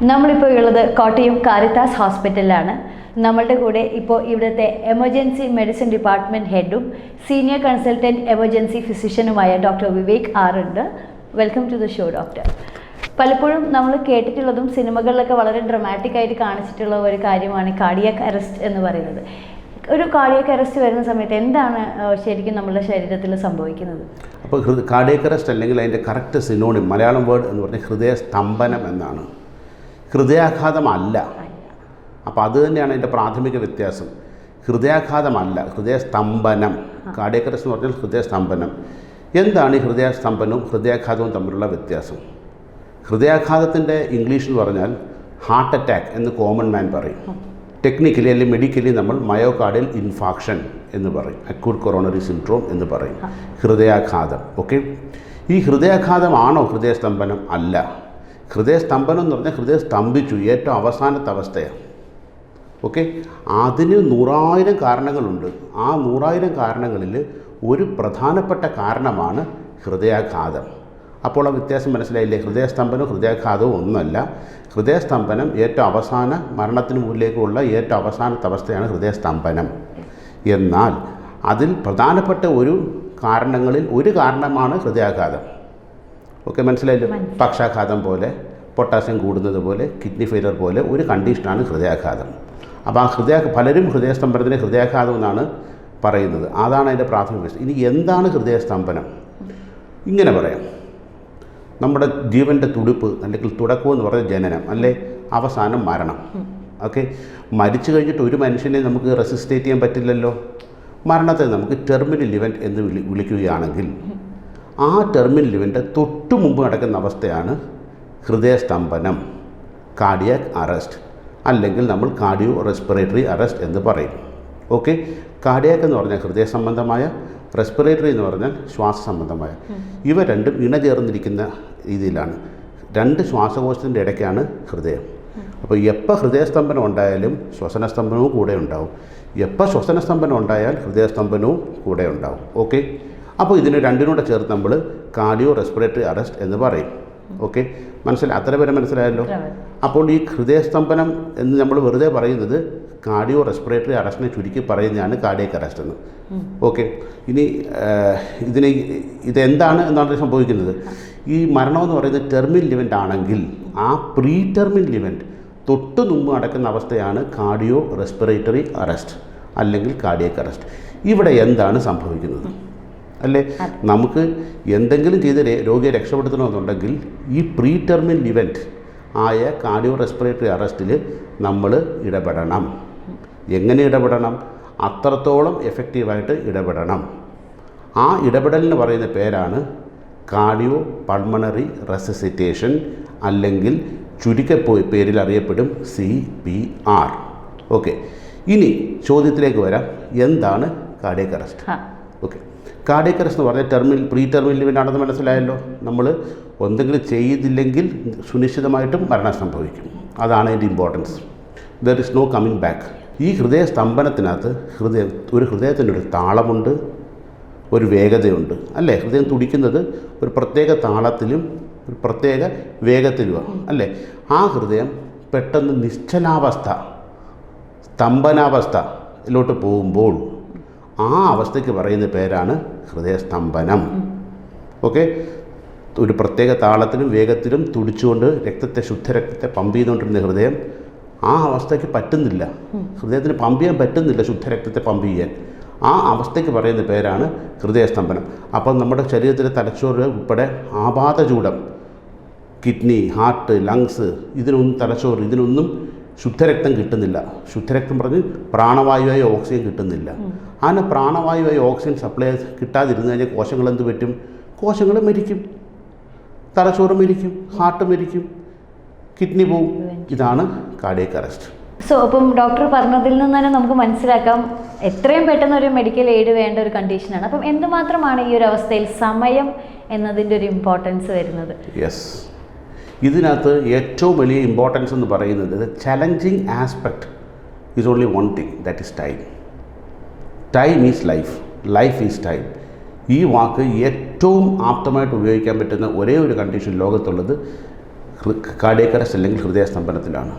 നമ്മളിപ്പോൾ ഉള്ളത് കോട്ടയം കാരിത്താസ് ഹോസ്പിറ്റലിലാണ്. നമ്മളുടെ കൂടെ ഇപ്പോൾ ഇവിടുത്തെ എമർജൻസി മെഡിസിൻ ഡിപ്പാർട്ട്മെൻറ്റ് ഹെഡും സീനിയർ കൺസൾട്ടൻറ്റ് എമർജൻസി ഫിസിഷ്യനുമായ ഡോക്ടർ വിവേക് ആർ ഉണ്ട്. Welcome to the show doctor. പലപ്പോഴും നമ്മൾ കേട്ടിട്ടുള്ളതും സിനിമകളിലൊക്കെ വളരെ ഡ്രമാറ്റിക് ആയിട്ട് കാണിച്ചിട്ടുള്ള ഒരു കാര്യമാണ് കാർഡിയാക് അറസ്റ്റ് എന്ന് പറയുന്നത്. ഒരു കാർഡിയാക് അറസ്റ്റ് വരുന്ന സമയത്ത് എന്താണ് ശരിക്കും നമ്മുടെ ശരീരത്തിൽ സംഭവിക്കുന്നത്? അപ്പോൾ കാർഡിയാക് അറസ്റ്റ് അല്ലെങ്കിൽ അതിൻ്റെ കറക്റ്റ് സിനോണിം മലയാളം വേർഡ് എന്ന് പറഞ്ഞാൽ ഹൃദയസ്തംഭനം എന്നാണ്. ഹൃദയാഘാതമല്ല. അപ്പോൾ അത് തന്നെയാണ് അതിൻ്റെ പ്രാഥമിക വ്യത്യാസം. ഹൃദയാഘാതമല്ല, ഹൃദയസ്തംഭനം. കാർഡിയാക് അറസ്റ്റ് എന്ന് പറഞ്ഞാൽ ഹൃദയസ്തംഭനം. എന്താണ് ഈ ഹൃദയസ്തംഭനവും ഹൃദയാഘാതവും തമ്മിലുള്ള വ്യത്യാസം? ഹൃദയാഘാതത്തിൻ്റെ ഇംഗ്ലീഷ് എന്ന് പറഞ്ഞാൽ ഹാർട്ട് അറ്റാക്ക് എന്ന് കോമൺ മാൻ പറയും. ടെക്നിക്കലി അല്ലെങ്കിൽ മെഡിക്കലി നമ്മൾ മയോകാർഡിയൽ ഇൻഫാക്ഷൻ എന്ന് പറയും, അക്യൂട്ട് കൊറോണറി സിൻഡ്രോം എന്ന് പറയും. ഹൃദയാഘാതം. ഓക്കെ, ഈ ഹൃദയാഘാതമാണോ ഹൃദയസ്തംഭനം? അല്ല. ഹൃദയസ്തംഭനം എന്ന് പറഞ്ഞാൽ ഹൃദയം സ്തംഭിച്ചു, ഏറ്റവും അവസാനത്തെ അവസ്ഥയാണ്. ഓക്കെ, അതിന് 100,000 കാരണങ്ങളുണ്ട്. ആ 100,000 കാരണങ്ങളിൽ ഒരു പ്രധാനപ്പെട്ട കാരണമാണ് ഹൃദയാഘാതം. അപ്പോൾ ആ വ്യത്യാസം മനസ്സിലായില്ലേ? ഹൃദയസ്തംഭനവും ഹൃദയാഘാതവും ഒന്നുമല്ല. ഹൃദയസ്തംഭനം ഏറ്റവും അവസാന മരണത്തിന് മുന്നിലേക്കുള്ള ഏറ്റവും അവസാനത്തെ അവസ്ഥയാണ് ഹൃദയസ്തംഭനം. എന്നാൽ അതിൽ പ്രധാനപ്പെട്ട ഒരു കാരണങ്ങളിൽ ഒരു കാരണമാണ് ഹൃദയാഘാതം. ഓക്കെ, മനസ്സിലായല്ലോ? പക്ഷാഘാതം പോലെ, പൊട്ടാസ്യം കൂടുന്നത് പോലെ, കിഡ്നി ഫെയിലർ പോലെ ഒരു കണ്ടീഷനാണ് ഹൃദയാഘാതം. അപ്പോൾ ആ പലരും ഹൃദയസ്തംഭനത്തിന് ഹൃദയാഘാതം എന്നാണ് പറയുന്നത്. അതാണ് അതിൻ്റെ പ്രാഥമിക വ്യവസ്ഥ. ഇനി എന്താണ് ഹൃദയസ്തംഭനം? ഇങ്ങനെ പറയാം, നമ്മുടെ ജീവൻ്റെ തുടിപ്പ് അല്ലെങ്കിൽ തുടക്കം എന്ന് പറയുന്നത് ജനനം, അല്ലേ? അവസാനം മരണം. ഓക്കെ, മരിച്ചു കഴിഞ്ഞിട്ട് ഒരു മനുഷ്യനെ നമുക്ക് റെസിസ്റ്റേറ്റ് ചെയ്യാൻ പറ്റില്ലല്ലോ. മരണത്തെ നമുക്ക് ടെർമിനൽ ഇവൻറ്റ് എന്ന് വിളിക്കുകയാണെങ്കിൽ ആ ടെർമിനൽ ഇവൻ്റ് തൊട്ടു മുമ്പ് നടക്കുന്ന അവസ്ഥയാണ് ഹൃദയസ്തംഭനം, കാർഡിയാക് അറസ്റ്റ്, അല്ലെങ്കിൽ നമ്മൾ കാർഡിയോ റെസ്പിറേറ്ററി അറസ്റ്റ് എന്ന് പറയും. ഓക്കെ, കാർഡിയാക് എന്ന് പറഞ്ഞാൽ ഹൃദയ സംബന്ധമായ, റെസ്പിറേറ്ററി എന്ന് പറഞ്ഞാൽ ശ്വാസ സംബന്ധമായ. ഇവ രണ്ടും ഇണചേർന്നിരിക്കുന്ന രീതിയിലാണ്. രണ്ട് ശ്വാസകോശത്തിൻ്റെ ഇടയ്ക്കാണ് ഹൃദയം. അപ്പോൾ എപ്പോൾ ഹൃദയസ്തംഭനം ഉണ്ടായാലും ശ്വസനസ്തംഭനവും കൂടെ ഉണ്ടാവും. എപ്പോൾ ശ്വസനസ്തംഭനം ഉണ്ടായാൽ ഹൃദയസ്തംഭനവും കൂടെ ഉണ്ടാവും. ഓക്കെ, അപ്പോൾ ഇതിന് രണ്ടിനൂടെ ചേർത്ത് നമ്മൾ കാർഡിയോ റെസ്പിറേറ്ററി അറസ്റ്റ് എന്ന് പറയും. ഓക്കെ, അത്ര പേരെ മനസ്സിലായല്ലോ? അപ്പോൾ ഈ ഹൃദയസ്തംഭനം എന്ന് നമ്മൾ വെറുതെ പറയുന്നത് കാർഡിയോ റെസ്പിറേറ്ററി അറസ്റ്റിനെ ചുരുക്കി പറയുന്നതാണ് കാർഡിയാക് അറസ്റ്റ് എന്ന്. ഓക്കെ, ഇനി ഇതെന്താണ് എന്നാണ് സംഭവിക്കുന്നത്? ഈ മരണമെന്ന് പറയുന്നത് ടെർമിനൽ ഇവൻ്റ് ആണെങ്കിൽ ആ പ്രീ ടെർമിനൽ ഇവൻ്റ് തൊട്ട് മുമ്പ് നടക്കുന്ന അവസ്ഥയാണ് കാർഡിയോ റെസ്പിറേറ്ററി അറസ്റ്റ് അല്ലെങ്കിൽ കാർഡിയാക് അറസ്റ്റ്. ഇവിടെ എന്താണ് സംഭവിക്കുന്നത്? അല്ലേ, നമുക്ക് എന്തെങ്കിലും ചെയ്ത് രോഗിയെ രക്ഷപ്പെടുത്തണമെന്നുണ്ടെങ്കിൽ ഈ പ്രീ ടെർമിനൽ ഇവൻറ്റ് ആയ കാർഡിയോ റെസ്പിറേറ്ററി അറസ്റ്റിൽ നമ്മൾ ഇടപെടണം. എങ്ങനെ ഇടപെടണം? അത്രത്തോളം എഫക്റ്റീവായിട്ട് ഇടപെടണം. ആ ഇടപെടലിന് പറയുന്ന പേരാണ് കാർഡിയോ പൾമണറി റെസസിറ്റേഷൻ, അല്ലെങ്കിൽ ചുരുക്കപ്പോയി പേരിൽ അറിയപ്പെടും CPR. ഓക്കെ, ഇനി ചോദ്യത്തിലേക്ക് വരാം, എന്താണ് cardiac arrest? Okay, cardiac arrest എന്ന് പറഞ്ഞാൽ പ്രീ ടെർമിനൽ ഇവൻ്റ് ആണെന്ന് മനസ്സിലായല്ലോ. നമ്മൾ എന്തെങ്കിലും ചെയ്തില്ലെങ്കിൽ സുനിശ്ചിതമായിട്ടും മരണം സംഭവിക്കും. അതാണ് അതിൻ്റെ importance. There is no coming back. ഈ ഹൃദയസ്തംഭനത്തിനകത്ത് ഹൃദയത്തിനൊരു താളമുണ്ട്, ഒരു വേഗതയുണ്ട്, അല്ലേ? ഹൃദയം തുടിക്കുന്നത് ഒരു പ്രത്യേക താളത്തിലും ഒരു പ്രത്യേക വേഗത്തിലുമാണ്, അല്ലേ? ആ ഹൃദയം പെട്ടെന്ന് നിശ്ചലാവസ്ഥ, സ്തംഭനാവസ്ഥയിലോട്ട് പോകുമ്പോൾ ആ അവസ്ഥയ്ക്ക് പറയുന്ന പേരാണ് ഹൃദയസ്തംഭനം. ഓക്കെ, ഒരു പ്രത്യേക താളത്തിലും വേഗത്തിലും തുടിച്ചുകൊണ്ട് ശുദ്ധരക്തത്തെ പമ്പ് ചെയ്തുകൊണ്ടിരുന്ന ഹൃദയം ആ അവസ്ഥയ്ക്ക് പറ്റുന്നില്ല, ഹൃദയത്തിന് പമ്പ് ചെയ്യാൻ പറ്റുന്നില്ല, ശുദ്ധരക്തത്തെ പമ്പ് ചെയ്യാൻ. ആ അവസ്ഥയ്ക്ക് പറയുന്ന പേരാണ് ഹൃദയസ്തംഭനം. അപ്പം നമ്മുടെ ശരീരത്തിലെ തലച്ചോറ് ഉൾപ്പെടെ ആപാതചൂടം, കിഡ്നി, ഹാർട്ട്, ലങ്സ്, ഇതിനൊന്നും ശുദ്ധരക്തം കിട്ടുന്നില്ല. ശുദ്ധരക്തം പറഞ്ഞ് പ്രാണവായുവായ ഓക്സിജൻ കിട്ടുന്നില്ല. അങ്ങനെ പ്രാണവായുവായ ഓക്സിജൻ സപ്ലൈ കിട്ടാതിരുന്നു കഴിഞ്ഞാൽ കോശങ്ങൾ എന്ത് പറ്റും? കോശങ്ങൾ മരിക്കും, തലച്ചോറ് മരിക്കും, ഹാർട്ട് മരിക്കും, കിഡ്നി പോവും. ഇതാണ് കാർഡിയാക് അറസ്റ്റ്. അപ്പം ഡോക്ടർ പറഞ്ഞതിൽ നിന്ന് തന്നെ നമുക്ക് മനസ്സിലാക്കാം എത്രയും പെട്ടെന്ന് ഒരു മെഡിക്കൽ എയ്ഡ് വേണ്ട ഒരു കണ്ടീഷനാണ്. അപ്പം എന്തുമാത്രമാണ് ഈ ഒരു അവസ്ഥയിൽ സമയം എന്നതിൻ്റെ ഒരു ഇമ്പോർട്ടൻസ് വരുന്നത്? യെസ്, ഇതിനകത്ത് ഏറ്റവും വലിയ ഇമ്പോർട്ടൻസ് എന്ന് പറയുന്നത് challenging aspect is only one thing, that is time. Time is life, life is time. ഈ വാക്ക് ഏറ്റവും ആപ്തമായിട്ട് ഉപയോഗിക്കാൻ പറ്റുന്ന ഒരേ ഒരു കണ്ടീഷൻ ലോകത്തുള്ളത് കാർഡിയക് അറസ്റ്റ് അല്ലെങ്കിൽ ഹൃദയസ്തംഭനത്തിലാണ്.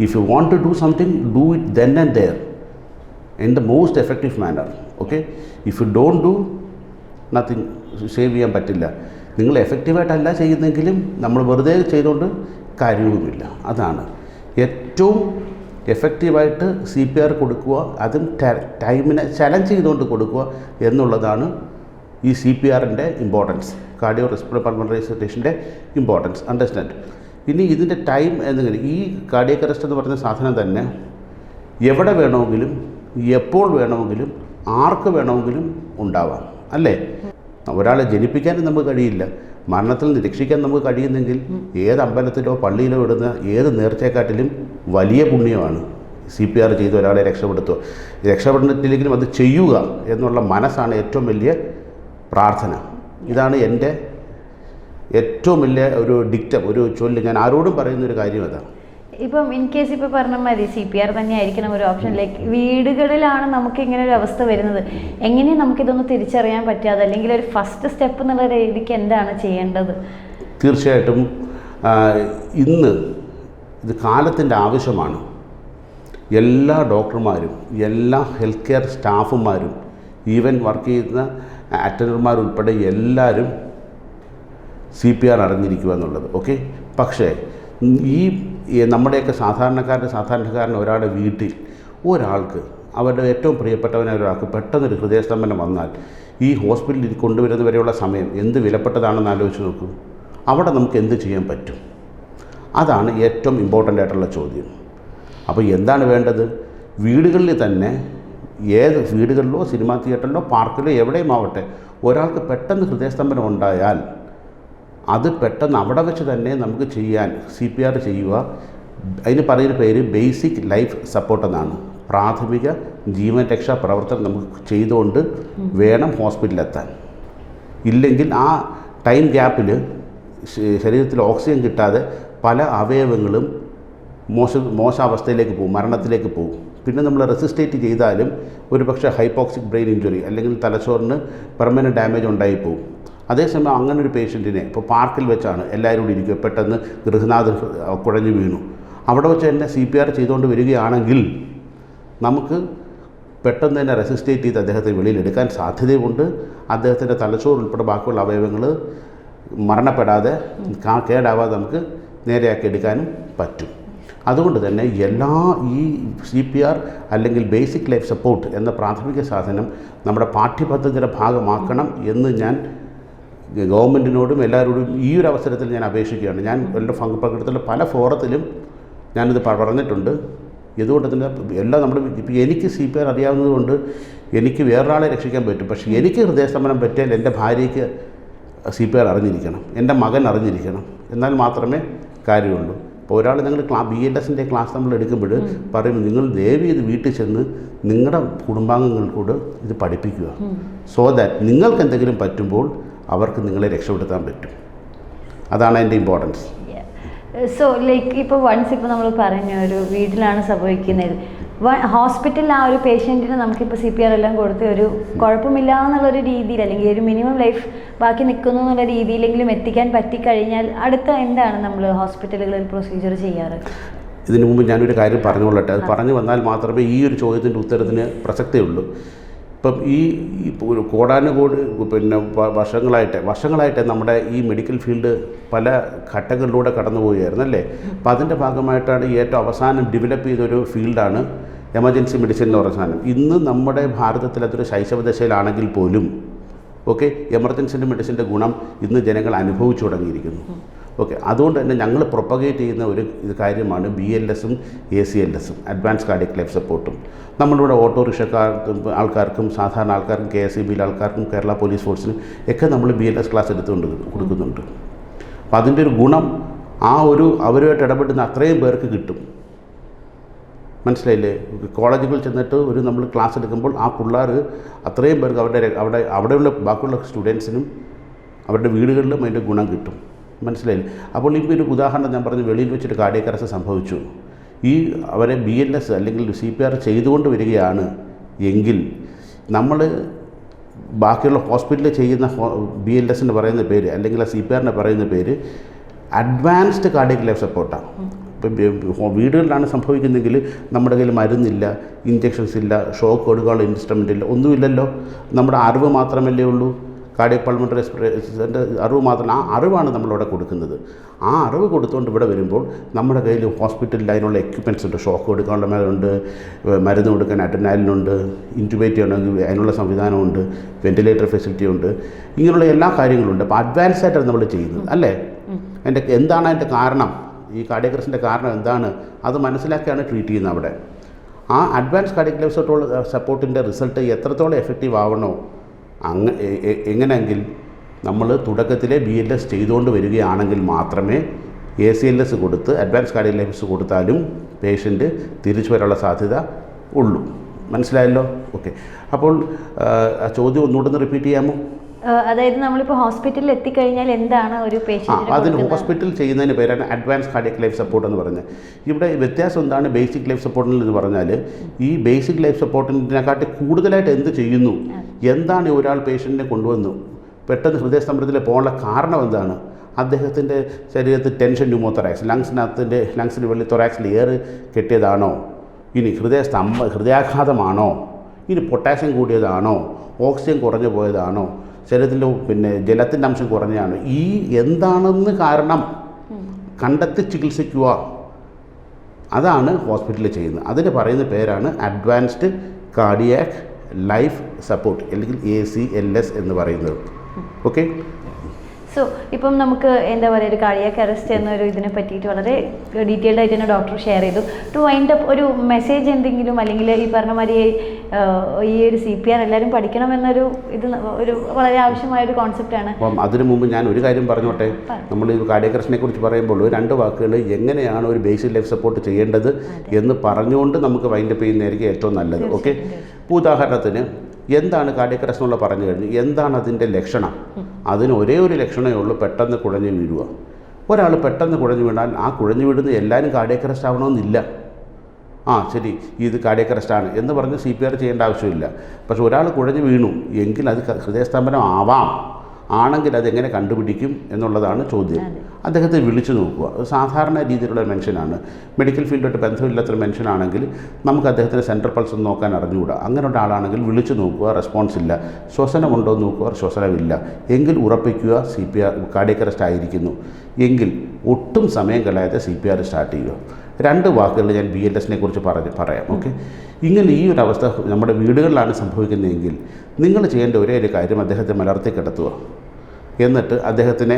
If you want to do something, do it then and there in the most effective manner. Okay, if you don't do nothing, save ചെയ്യാൻ പറ്റില്ല. നിങ്ങൾ എഫക്റ്റീവായിട്ടല്ല ചെയ്യുന്നെങ്കിലും നമ്മൾ വെറുതെ ചെയ്തുകൊണ്ട് കാര്യവുമില്ല. അതാണ് ഏറ്റവും എഫക്റ്റീവായിട്ട് CPR കൊടുക്കുക, അതും ടൈമിനെ ചലഞ്ച് ചെയ്തുകൊണ്ട് കൊടുക്കുക എന്നുള്ളതാണ് ഈ CPRൻ്റെ ഇമ്പോർട്ടൻസ്, കാർഡിയോ റെസ്പിറേറ്ററി പൾമണറി റിസസിറ്റേഷൻ്റെ ഇമ്പോർട്ടൻസ്. അണ്ടർസ്റ്റാൻഡ്. ഇനി ഇതിൻ്റെ ടൈം എന്നിങ്ങനെ ഈ കാർഡിയക് അറസ്റ്റ് എന്ന് പറയുന്ന സാധനം തന്നെ എവിടെ വേണമെങ്കിലും എപ്പോൾ വേണമെങ്കിലും ആർക്ക് വേണമെങ്കിലും ഉണ്ടാവാം, അല്ലേ? ഒരാളെ ജനിപ്പിക്കാനും നമുക്ക് കഴിയില്ല, മരണത്തിൽ നിന്ന് രക്ഷിക്കാൻ നമുക്ക് കഴിയുന്നെങ്കിൽ ഏത് അമ്പലത്തിലോ പള്ളിയിലോ ഇടുന്ന ഏത് നേർച്ചയെക്കാട്ടിലും വലിയ പുണ്യമാണ് CPR ചെയ്ത് ഒരാളെ രക്ഷപ്പെടുത്തുക. രക്ഷപ്പെടത്തില്ലെങ്കിലും അത് ചെയ്യുക എന്നുള്ള മനസ്സാണ് ഏറ്റവും വലിയ പ്രാർത്ഥന. ഇതാണ് എൻ്റെ ഏറ്റവും വലിയ ഒരു ഡിക്റ്റം, ഒരു ചൊല്ല്. ഞാൻ ആരോടും പറയുന്നൊരു കാര്യം അതാണ്. ഇപ്പം ഇൻ കേസ് ഇപ്പോൾ പറഞ്ഞ മതി CPR തന്നെ ആയിരിക്കണം ഒരു ഓപ്ഷൻ. ലൈക്ക് വീടുകളിലാണ് നമുക്ക് ഇങ്ങനെ ഒരു അവസ്ഥ വരുന്നത്, എങ്ങനെയാണ് നമുക്കിതൊന്ന് തിരിച്ചറിയാൻ പറ്റാതെ, അല്ലെങ്കിൽ ഒരു ഫസ്റ്റ് സ്റ്റെപ്പ് എന്നുള്ള രീതിക്ക് എന്താണ് ചെയ്യേണ്ടത്? തീർച്ചയായിട്ടും ഇന്ന് ഇത് കാലത്തിൻ്റെ ആവശ്യമാണ്. എല്ലാ ഡോക്ടർമാരും എല്ലാ ഹെൽത്ത് കെയർ സ്റ്റാഫുമാരും ഈവൻ വർക്ക് ചെയ്യുന്ന അറ്റൻഡർമാരുൾപ്പെടെ എല്ലാവരും CPR അറിഞ്ഞിരിക്കുക എന്നുള്ളത്. ഓക്കെ, പക്ഷേ ഈ നമ്മുടെയൊക്കെ സാധാരണക്കാരൻ ഒരാളുടെ വീട്ടിൽ ഒരാൾക്ക് അവരുടെ ഏറ്റവും പ്രിയപ്പെട്ടവനായ ഒരാൾക്ക് പെട്ടെന്നൊരു ഹൃദയസ്തംഭനം വന്നാൽ ഈ ഹോസ്പിറ്റലിൽ കൊണ്ടുവരുന്നവരെയുള്ള സമയം എന്ത് വിലപ്പെട്ടതാണെന്ന് ആലോചിച്ച് നോക്കൂ. അവിടെ നമുക്ക് എന്ത് ചെയ്യാൻ പറ്റും? അതാണ് ഏറ്റവും ഇമ്പോർട്ടൻ്റ് ആയിട്ടുള്ള ചോദ്യം. അപ്പോൾ എന്താണ് വേണ്ടത്? വീടുകളിൽ തന്നെ, ഏത് വീടുകളിലോ സിനിമാ തിയേറ്ററിലോ പാർക്കിലോ എവിടെയും ആവട്ടെ, ഒരാൾക്ക് പെട്ടെന്ന് ഹൃദയസ്തംഭനം ഉണ്ടായാൽ അത് പെട്ടെന്ന് അവിടെ വെച്ച് തന്നെ നമുക്ക് ചെയ്യാൻ CPR ചെയ്യുക. അതിന് പറയുന്ന പേര് ബേസിക് ലൈഫ് സപ്പോർട്ട് എന്നാണ്. പ്രാഥമിക ജീവൻ രക്ഷാ പ്രവർത്തനം നമുക്ക് ചെയ്തുകൊണ്ട് വേണം ഹോസ്പിറ്റലിലെത്താൻ. ഇല്ലെങ്കിൽ ആ ടൈം ഗ്യാപ്പിൽ ശരീരത്തിൽ ഓക്സിജൻ കിട്ടാതെ പല അവയവങ്ങളും മോശാവസ്ഥയിലേക്ക് പോകും, മരണത്തിലേക്ക് പോകും. പിന്നെ നമ്മൾ റെസിസ്റ്റേറ്റ് ചെയ്താലും ഒരു പക്ഷേ ഹൈപ്പോക്സിക് ബ്രെയിൻ ഇഞ്ചുറി അല്ലെങ്കിൽ തലച്ചോറിന് പെർമനൻറ്റ് ഡാമേജ് ഉണ്ടായി പോകും. അതേസമയം അങ്ങനെ ഒരു പേഷ്യൻറ്റിനെ ഇപ്പോൾ പാർക്കിൽ വെച്ചാണ് എല്ലാവരും കൂടി ഇരിക്കുക, പെട്ടെന്ന് ഗൃഹനാഥൻ കുഴഞ്ഞു വീണു, അവിടെ വെച്ച് തന്നെ CPR ചെയ്തുകൊണ്ട് വരികയാണെങ്കിൽ നമുക്ക് പെട്ടെന്ന് തന്നെ റെസിസ്റ്റേറ്റ് ചെയ്ത് അദ്ദേഹത്തെ വെളിയിലെടുക്കാൻ സാധ്യതയുണ്ട്. അദ്ദേഹത്തിൻ്റെ തലച്ചോറ് ഉൾപ്പെടെ ബാക്കിയുള്ള അവയവങ്ങൾ മരണപ്പെടാതെ കേടാവാതെ നമുക്ക് നേരെയാക്കി എടുക്കാനും പറ്റും. അതുകൊണ്ട് തന്നെ എല്ലാ ഈ CPR അല്ലെങ്കിൽ ബേസിക് ലൈഫ് സപ്പോർട്ട് എന്ന പ്രാഥമിക സാധനം നമ്മുടെ പാഠ്യപദ്ധതിയുടെ ഭാഗമാക്കണം എന്ന് ഞാൻ ഗവൺമെൻറ്റിനോടും എല്ലാവരോടും ഈ ഒരു അവസരത്തിൽ ഞാൻ അപേക്ഷിക്കുകയാണ്. ഞാൻ എൻ്റെ പങ്കെടുത്തുള്ള പല ഫോറത്തിലും ഞാനിത് പറഞ്ഞിട്ടുണ്ട്. ഇതുകൊണ്ട് തന്നെ എല്ലാം നമ്മൾ ഇപ്പോൾ എനിക്ക് CPR അറിയാവുന്നത് കൊണ്ട് എനിക്ക് വേറൊരാളെ രക്ഷിക്കാൻ പറ്റും. പക്ഷേ എനിക്ക് ഹൃദയസ്തംഭനം പറ്റിയാൽ എൻ്റെ ഭാര്യയ്ക്ക് CPR അറിഞ്ഞിരിക്കണം, എൻ്റെ മകൻ അറിഞ്ഞിരിക്കണം, എന്നാൽ മാത്രമേ കാര്യമുള്ളൂ. ഇപ്പോൾ ഒരാൾ നിങ്ങൾ BLSൻ്റെ ക്ലാസ് നമ്മൾ എടുക്കുമ്പോൾ പറയും, നിങ്ങൾ ദയവ് ചെയ്ത് വീട്ടിൽ ചെന്ന് നിങ്ങളുടെ കുടുംബാംഗങ്ങൾക്കൂടെ ഇത് പഠിപ്പിക്കുക. സോ ദാറ്റ് നിങ്ങൾക്ക് എന്തെങ്കിലും പറ്റുമ്പോൾ അവർക്ക് നിങ്ങളെ രക്ഷപ്പെടുത്താൻ പറ്റും. അതാണ് എൻ്റെ ഇമ്പോർട്ടൻസ്. സോ ലൈക്ക് ഇപ്പോൾ വൺസ് ഇപ്പോൾ നമ്മൾ പറഞ്ഞ ഒരു വീട്ടിലാണ് സംഭവിക്കുന്നത്, ഹോസ്പിറ്റലിൽ ആ ഒരു പേഷ്യൻറ്റിന് നമുക്കിപ്പോൾ CPR എല്ലാം കൊടുത്ത് ഒരു കുഴപ്പമില്ല എന്നുള്ളൊരു രീതിയിൽ, അല്ലെങ്കിൽ ഒരു മിനിമം ലൈഫ് ബാക്കി നിൽക്കുന്നു എന്നുള്ള രീതിയിലെങ്കിലും എത്തിക്കാൻ പറ്റിക്കഴിഞ്ഞാൽ അടുത്ത എന്താണ് നമ്മൾ ഹോസ്പിറ്റലുകളിൽ പ്രൊസീജിയർ ചെയ്യാറ്? ഇതിനു മുമ്പ് ഞാനൊരു കാര്യം പറഞ്ഞുകൊള്ളട്ടെ. അത് പറഞ്ഞു വന്നാൽ മാത്രമേ ഈ ഒരു ചോദ്യത്തിൻ്റെ ഉത്തരത്തിന് പ്രസക്തിയുള്ളൂ. ഇപ്പം ഈ കോടാനുകോടി പിന്നെ വർഷങ്ങളായിട്ട് നമ്മുടെ ഈ മെഡിക്കൽ ഫീൽഡ് പല ഘട്ടങ്ങളിലൂടെ കടന്നു പോവുകയായിരുന്നു, അല്ലേ? അപ്പോൾ അതിൻ്റെ ഭാഗമായിട്ടാണ് ഏറ്റവും അവസാനം ഡെവലപ്പ് ചെയ്തൊരു ഫീൽഡാണ് എമർജൻസി മെഡിസിൻ എന്ന് പറയുന്ന സാധനം. ഇന്ന് നമ്മുടെ ഭാരതത്തിൽ അതൊരു ശൈശവദശയിലാണെങ്കിൽ പോലും ഓക്കെ, എമർജൻസി മെഡിസിൻ്റെ ഗുണം ഇന്ന് ജനങ്ങൾ അനുഭവിച്ചു തുടങ്ങിയിരിക്കുന്നു. ഓക്കെ, അതുകൊണ്ട് തന്നെ ഞങ്ങൾ പ്രൊപ്പഗേറ്റ് ചെയ്യുന്ന ഒരു കാര്യമാണ് BLSഉം ACLSഉം, അഡ്വാൻസ് കാർഡിയക് ലൈഫ് സപ്പോർട്ടും. നമ്മളിവിടെ ഓട്ടോറിക്ഷക്കാർക്കും ആൾക്കാർക്കും സാധാരണ ആൾക്കാർക്കും KSEBയിലെ ആൾക്കാർക്കും കേരള പോലീസ് ഫോഴ്സിനും ഒക്കെ നമ്മൾ BLS ക്ലാസ് എടുത്തുകൊണ്ട് കൊടുക്കുന്നുണ്ട്. അപ്പോൾ അതിൻ്റെ ഒരു ഗുണം അവരുമായിട്ട് ഇടപെടുന്ന അത്രയും പേർക്ക് കിട്ടും. മനസ്സിലായില്ലേ? കോളേജുകളിൽ ചെന്നിട്ട് നമ്മൾ ക്ലാസ് എടുക്കുമ്പോൾ ആ പിള്ളേർ അത്രയും പേർക്ക് അവിടെയുള്ള ബാക്കിയുള്ള സ്റ്റുഡൻസിനും അവരുടെ വീടുകളിലും അതിൻ്റെ ഗുണം കിട്ടും. മനസ്സിലായില്ലേ? അപ്പോൾ ഇപ്പോൾ ഒരു ഉദാഹരണം ഞാൻ പറഞ്ഞു, വെളിയിൽ വെച്ചൊരു കാർഡിയക് അറസ്റ്റ് സംഭവിച്ചു, അവരെ BLS അല്ലെങ്കിൽ CPR ചെയ്തുകൊണ്ട് വരികയാണ് എങ്കിൽ നമ്മൾ ബാക്കിയുള്ള ഹോസ്പിറ്റലിൽ ചെയ്യുന്ന BLSന് പറയുന്ന പേര് അല്ലെങ്കിൽ ആ CPRന് പറയുന്ന പേര് അഡ്വാൻസ്ഡ് കാർഡിയക് ലൈഫ് സപ്പോർട്ടാണ്. ഇപ്പം വീടുകളിലാണ് സംഭവിക്കുന്നതെങ്കിൽ നമ്മുടെ കയ്യിൽ മരുന്നില്ല, ഇഞ്ചക്ഷൻസ് ഇല്ല, ഷോക്ക് കൊടുക്കാനുള്ള ഇൻസ്ട്രുമെൻ്റ് ഇല്ല, ഒന്നുമില്ലല്ലോ. നമ്മുടെ അറിവ് മാത്രമല്ലേ ഉള്ളൂ. കാർഡിയക് പൾമണറി റെസ്പിറേറ്ററിൻ്റെ അറിവ് മാത്രം, ആ അറിവാണ് നമ്മളിവിടെ കൊടുക്കുന്നത്. ആ അറിവ് കൊടുത്തുകൊണ്ട് ഇവിടെ വരുമ്പോൾ നമ്മുടെ കയ്യിൽ ഹോസ്പിറ്റലിൽ അതിനുള്ള എക്യുപ്മെൻറ്റ്സ് ഉണ്ട്. ഷോക്ക് കൊടുക്കാനുള്ള മരുന്നുണ്ട്, മരുന്ന് കൊടുക്കാൻ അഡ്രിനാലിനുണ്ട്, ഇൻറ്റുബേറ്റ് ചെയ്യണമെങ്കിൽ അതിനുള്ള സംവിധാനമുണ്ട്, വെൻറ്റിലേറ്റർ ഫെസിലിറ്റി ഉണ്ട്, ഇങ്ങനെയുള്ള എല്ലാ കാര്യങ്ങളുണ്ട്. അപ്പോൾ അഡ്വാൻസ് ആയിട്ടാണ് നമ്മൾ ചെയ്യുന്നത് അല്ലേ. എന്താണ് അതിൻ്റെ കാരണം, ഈ കാർഡിയക് അറസ്റ്റിൻ്റെ കാരണം എന്താണ്, അത് മനസ്സിലാക്കിയാണ് ട്രീറ്റ് ചെയ്യുന്നത് അവിടെ. ആ അഡ്വാൻസ് കാർഡിയക് ലൈഫ് സപ്പോർട്ടിൻ്റെ റിസൾട്ട് എത്രത്തോളം എഫക്റ്റീവ് ആവണോ എങ്ങനെയെങ്കിൽ നമ്മൾ തുടക്കത്തിലെ BLS ചെയ്തുകൊണ്ട് വരികയാണെങ്കിൽ മാത്രമേ ACLS കൊടുത്ത് അഡ്വാൻസ് കാർഡിയക് ലൈഫ് കൊടുത്താലും പേഷ്യൻ്റ് തിരിച്ചു വരാനുള്ള സാധ്യത ഉള്ളൂ. മനസ്സിലായല്ലോ? ഓക്കെ. അപ്പോൾ ചോദ്യം ഒന്നുകൂടെ റിപ്പീറ്റ് ചെയ്യാമോ? അതായത് നമ്മളിപ്പോൾ ഹോസ്പിറ്റലിൽ എത്തിക്കഴിഞ്ഞാൽ എന്താണ് ഒരു പേഷ്യൻ്റ്, അതിന് ഹോസ്പിറ്റൽ ചെയ്യുന്നതിന് പേരാണ് അഡ്വാൻസ് കാർഡിയക് ലൈഫ് സപ്പോർട്ട് എന്ന് പറഞ്ഞത്. ഇവിടെ വ്യത്യാസം എന്താണ് ബേസിക് ലൈഫ് സപ്പോർട്ടിൽ എന്ന് പറഞ്ഞാൽ, ഈ ബേസിക് ലൈഫ് സപ്പോർട്ടിനെക്കാട്ടി കൂടുതലായിട്ട് എന്ത് ചെയ്യുന്നു, എന്താണ് ഒരാൾ പേഷ്യൻറ്റിനെ കൊണ്ടുവന്നു പെട്ടെന്ന് ഹൃദയസ്തംഭനത്തിൽ പോകാനുള്ള കാരണം എന്താണ്, അദ്ദേഹത്തിൻ്റെ ശരീരത്തിൽ ടെൻഷൻ ന്യൂമോതൊറാക്സ്, ലങ്സിന് വെള്ളി തൊറാക്സിൽ എയർ കെട്ടിയതാണോ, ഇനി ഹൃദയാഘാതമാണോ, ഇനി പൊട്ടാസ്യം കൂടിയതാണോ, ഓക്സിജൻ കുറഞ്ഞു പോയതാണോ, ശരീരത്തിൻ്റെ ജലത്തിൻ്റെ അംശം കുറഞ്ഞാണ്, ഈ എന്താണെന്ന് കാരണം കണ്ടെത്തി ചികിത്സിക്കുക. അതാണ് ഹോസ്പിറ്റലിൽ ചെയ്യുന്നത്. അതിന് പറയുന്ന പേരാണ് അഡ്വാൻസ്ഡ് കാർഡിയാക് ലൈഫ് സപ്പോർട്ട്, അല്ലെങ്കിൽ ACLS എന്ന് പറയുന്നത്. ഓക്കെ. സോ ഇപ്പം നമുക്ക് എന്താ പറയുക, ഒരു കാർഡിയാക് അറസ്റ്റ് എന്നൊരു ഇതിനെ പറ്റിയിട്ട് വളരെ ഡീറ്റെയിൽഡ് ആയിട്ട് തന്നെ ഡോക്ടർ ഷെയർ ചെയ്തു. ടു വൈൻഡ് അപ്പ് ഒരു മെസ്സേജ് എന്തെങ്കിലും, അല്ലെങ്കിൽ ഈ പറഞ്ഞ മാതിരി ഈ ഒരു CPR എല്ലാവരും പഠിക്കണമെന്നൊരു ഇത് ഒരു വളരെ ആവശ്യമായൊരു കോൺസെപ്റ്റാണ്. അപ്പം അതിനു മുമ്പ് ഞാൻ ഒരു കാര്യം പറഞ്ഞോട്ടെ. നമ്മൾ ഈ കാർഡിയാക് അറസ്റ്റിനെ കുറിച്ച് പറയുമ്പോൾ 2 വാക്കുകൾ എങ്ങനെയാണ് ഒരു ബേസിക് ലൈഫ് സപ്പോർട്ട് ചെയ്യേണ്ടത് എന്ന് പറഞ്ഞുകൊണ്ട് നമുക്ക് വൈൻഡ് അപ്പ് ചെയ്യുന്നതായിരിക്കും ഏറ്റവും നല്ലത്. ഓക്കെ. ഉദാഹരണത്തിന് എന്താണ് കാർഡിയാക് അറസ്റ്റ് എന്നുള്ള പറഞ്ഞു കഴിഞ്ഞു, എന്താണ് അതിൻ്റെ ലക്ഷണം? അതിന് ഒരേ ഒരു ലക്ഷണമേ ഉള്ളൂ, പെട്ടെന്ന് കുഴഞ്ഞു വീഴുക. ഒരാൾ പെട്ടെന്ന് കുഴഞ്ഞു വീണാൽ ആ കുഴഞ്ഞു വീഴുന്ന എല്ലാവരും കാർഡിയാക് അറസ്റ്റ് ആവണമെന്നില്ല. ശരി, ഇത് കാർഡിയാക് അറസ്റ്റാണ് എന്ന് പറഞ്ഞ് CPR ചെയ്യേണ്ട ആവശ്യമില്ല. പക്ഷെ ഒരാൾ കുഴഞ്ഞു വീണു എങ്കിൽ അത് ഹൃദയസ്തംഭനം ആണെങ്കിൽ അതെങ്ങനെ കണ്ടുപിടിക്കും എന്നുള്ളതാണ് ചോദ്യം. അദ്ദേഹത്തെ വിളിച്ചു നോക്കുക. സാധാരണ രീതിയിലുള്ള മെൻഷനാണ്, മെഡിക്കൽ ഫീൽഡായിട്ട് ബന്ധമില്ലാത്തൊരു മെൻഷനാണെങ്കിൽ നമുക്ക് അദ്ദേഹത്തിൻ്റെ സെൻട്രൽ പൾസ് ഒന്ന് നോക്കാൻ അറിഞ്ഞുകൂടാ. അങ്ങനെയുള്ള ആളാണെങ്കിൽ വിളിച്ചു നോക്കുക, റെസ്പോൺസ് ഇല്ല. ശ്വസനമുണ്ടോ എന്ന് നോക്കുക, ശ്വസനമില്ല എങ്കിൽ ഉറപ്പിക്കുക CPR കാർഡിയാക് അറസ്റ്റ് ആയിരിക്കുന്നു. എങ്കിൽ ഒട്ടും സമയം കളയാതെ CPR സ്റ്റാർട്ട് ചെയ്യുക. 2 വാക്കുകൾ ഞാൻ BLSനെ കുറിച്ച് പറയാം. ഓക്കെ. ഇങ്ങനെ ഈ ഒരു അവസ്ഥ നമ്മുടെ വീടുകളിലാണ് സംഭവിക്കുന്നതെങ്കിൽ നിങ്ങൾ ചെയ്യേണ്ട ഒരേ ഒരു കാര്യം അദ്ദേഹത്തെ മലർത്തി കിടത്തുക. എന്നിട്ട് അദ്ദേഹത്തിൻ്റെ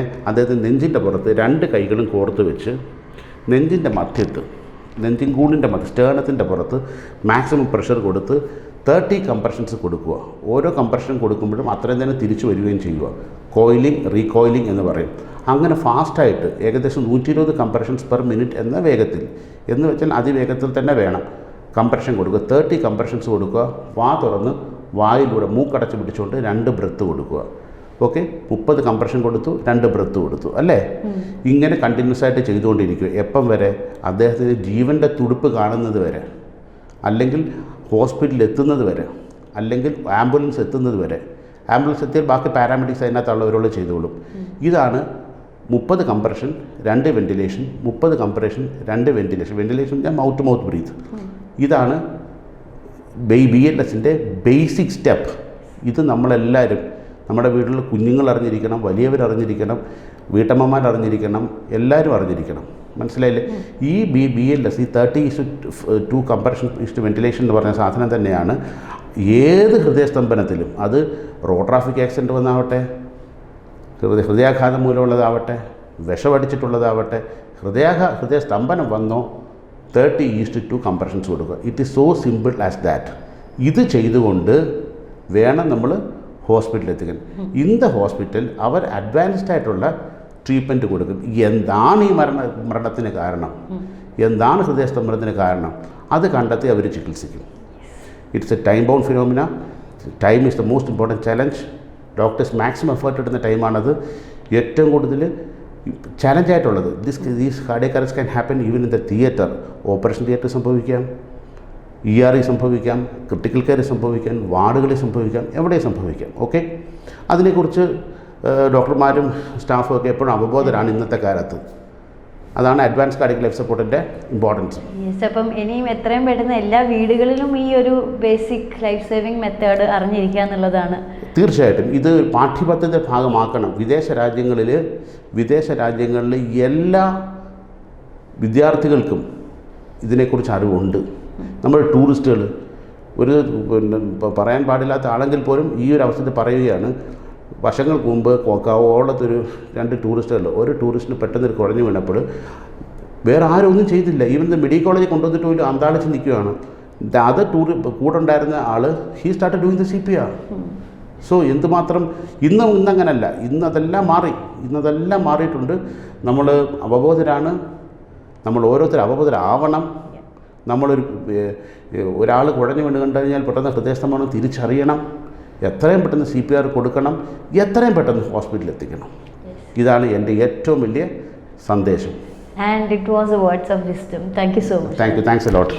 നെഞ്ചിൻ്റെ പുറത്ത് 2 കൈകളും കോർത്ത് വെച്ച് നെഞ്ചിൻ്റെ മധ്യത്ത്, നെഞ്ചിൻ കൂടിൻ്റെ സ്റ്റേർണത്തിൻ്റെ പുറത്ത് മാക്സിമം പ്രഷർ കൊടുത്ത് 30 കംപ്രഷൻസ് കൊടുക്കുക. ഓരോ കംപ്രഷൻ കൊടുക്കുമ്പോഴും അത്രയും തന്നെ തിരിച്ചു വരികയും ചെയ്യുക. കോയിലിംഗ്, റീകോയിലിംഗ് എന്ന് പറയും. അങ്ങനെ ഫാസ്റ്റായിട്ട് ഏകദേശം 120 കംപ്രഷൻസ് പെർ മിനിറ്റ് എന്ന വേഗത്തിൽ, എന്ന് വെച്ചാൽ അതിവേഗത്തിൽ തന്നെ വേണം കംപ്രഷൻ കൊടുക്കുക. 30 കംപ്രഷൻസ് കൊടുക്കുക. വാ തുറന്ന് വായിലൂടെ മൂക്കടച്ച് പിടിച്ചുകൊണ്ട് 2 ബ്രത്ത് കൊടുക്കുക. ഓക്കെ. 30 കംപ്രഷൻ കൊടുത്തു, 2 ബ്രത്ത് കൊടുത്തു അല്ലേ. ഇങ്ങനെ കണ്ടിന്യൂസ് ആയിട്ട് ചെയ്തുകൊണ്ടിരിക്കുക. എപ്പം വരെ? അദ്ദേഹത്തിന് ജീവൻ്റെ തുടിപ്പ് കാണുന്നത് വരെ, അല്ലെങ്കിൽ ഹോസ്പിറ്റലിൽ എത്തുന്നത് വരെ, അല്ലെങ്കിൽ ആംബുലൻസ് എത്തുന്നത് വരെ. ആംബുലൻസ് എത്തിയാൽ ബാക്കി പാരാമെഡിക്സ് അതിനകത്തുള്ളവരോട് ചെയ്തോളും. ഇതാണ് 30 compression 2 ventilation, 30 compression 2 ventilation. Ventilation ഞാൻ മൗത്ത് ടു മൗത്ത് ബ്രീത്ത്. ഇതാണ് BLSൻ്റെ ബേസിക് സ്റ്റെപ്പ്. ഇത് നമ്മളെല്ലാവരും, നമ്മുടെ വീട്ടിലുള്ള കുഞ്ഞുങ്ങൾ അറിഞ്ഞിരിക്കണം, വലിയവർ അറിഞ്ഞിരിക്കണം, വീട്ടമ്മമാർ അറിഞ്ഞിരിക്കണം, എല്ലാവരും അറിഞ്ഞിരിക്കണം. മനസ്സിലായില്ലേ? ഈ BLS, ഈ 30:2 കംപ്രഷൻ ഇസ്റ്റ് വെൻറ്റിലേഷൻ എന്ന് പറഞ്ഞ സാധനം തന്നെയാണ് ഏത് ഹൃദയസ്തംഭനത്തിലും. അത് റോഡ് ട്രാഫിക് ആക്സിഡൻറ്റ് വന്നാവട്ടെ, ഹൃദയാഘാതം മൂലമുള്ളതാവട്ടെ, വിഷമടിച്ചിട്ടുള്ളതാവട്ടെ, ഹൃദയസ്തംഭനം വന്നോ 30:2 കംപ്രഷൻസ് കൊടുക്കുക. It is so simple as that. ഇത് ചെയ്തുകൊണ്ട് വേണം നമ്മൾ ഹോസ്പിറ്റലിൽ എത്തിക്കാൻ. ഇൻ ദ ഹോസ്പിറ്റൽ അവർ അഡ്വാൻസ്ഡ് ആയിട്ടുള്ള ട്രീറ്റ്മെൻറ്റ് കൊടുക്കും. എന്താണ് ഈ മരണത്തിന് കാരണം, എന്താണ് ഹൃദയസ്തംഭനത്തിന് കാരണം, അത് കണ്ടെത്തി അവർ ചികിത്സിക്കും. It's a time bound phenomena. Time is the most important challenge. Doctors maximum effort ഇടുന്ന ടൈമാണത്. ഏറ്റവും കൂടുതൽ ചലഞ്ചായിട്ടുള്ളത്. These cardiac arrest can happen even in the theatre. Operation theatre സംഭവിക്കാം, ERE സംഭവിക്കാം, ക്രിട്ടിക്കൽ കെയർ സംഭവിക്കാം, വാർഡുകളിൽ സംഭവിക്കാം, എവിടെ സംഭവിക്കാം. ഓക്കെ. അതിനെക്കുറിച്ച് ഡോക്ടർമാരും സ്റ്റാഫും ഒക്കെ എപ്പോഴും അവബോധരാണ് ഇന്നത്തെ കാലത്ത്. അതാണ് അഡ്വാൻസ് കാർഡിയക് ലൈഫ് സപ്പോർട്ടിൻ്റെ ഇമ്പോർട്ടൻസ്. യെസ്, അപ്പം ഇനിയും എത്രയും പെട്ടെന്ന് എല്ലാ വീടുകളിലും ഈ ഒരു ബേസിക് ലൈഫ് സേവിങ് മെത്തേഡ് അറിഞ്ഞിരിക്കുക എന്നുള്ളതാണ്. തീർച്ചയായിട്ടും ഇത് പാഠ്യപദ്ധതിയുടെ ഭാഗമാക്കണം. വിദേശ രാജ്യങ്ങളിൽ എല്ലാ വിദ്യാർത്ഥികൾക്കും ഇതിനെക്കുറിച്ച് അറിവുണ്ട്. നമ്മൾ ടൂറിസ്റ്റുകൾ ഒരു പറയാൻ പാടില്ലാത്ത ആണെങ്കിൽ പോലും ഈ ഒരു അവസരത്തിൽ പറയുകയാണ്, വർഷങ്ങൾക്ക് മുമ്പ് കോവളത്തൊരു 2 ടൂറിസ്റ്റുകൾ, ഒരു ടൂറിസ്റ്റിന് പെട്ടെന്ന് കുഴഞ്ഞു വീണപ്പോൾ വേറെ ആരും ഒന്നും ചെയ്തില്ല. ഈവൻ മെഡിക്കൽ കോളേജിൽ കൊണ്ടുവന്നിട്ട് പോലും അന്താളിച്ച് നിൽക്കുകയാണ്. അത് കൂടെ ഉണ്ടായിരുന്ന ആൾ he started doing the CPR. So എന്തുമാത്രം ഇന്നങ്ങനല്ല, ഇന്നതെല്ലാം മാറിയിട്ടുണ്ട്. നമ്മൾ അവബോധരാണ്, നമ്മൾ ഓരോരുത്തരും അവബോധരാവണം. ഒരാൾ കുഴഞ്ഞു വീണ് കണ്ടു കഴിഞ്ഞാൽ പെട്ടെന്ന് ഹൃദയസ്തംഭനം തിരിച്ചറിയണം, എത്രയും പെട്ടെന്ന് CPR കൊടുക്കണം, എത്രയും പെട്ടെന്ന് ഹോസ്പിറ്റലിൽ എത്തിക്കണം. ഇതാണ് എൻ്റെ ഏറ്റവും വലിയ സന്ദേശം. And it was a words of wisdom. Thank you so much. Thanks a lot.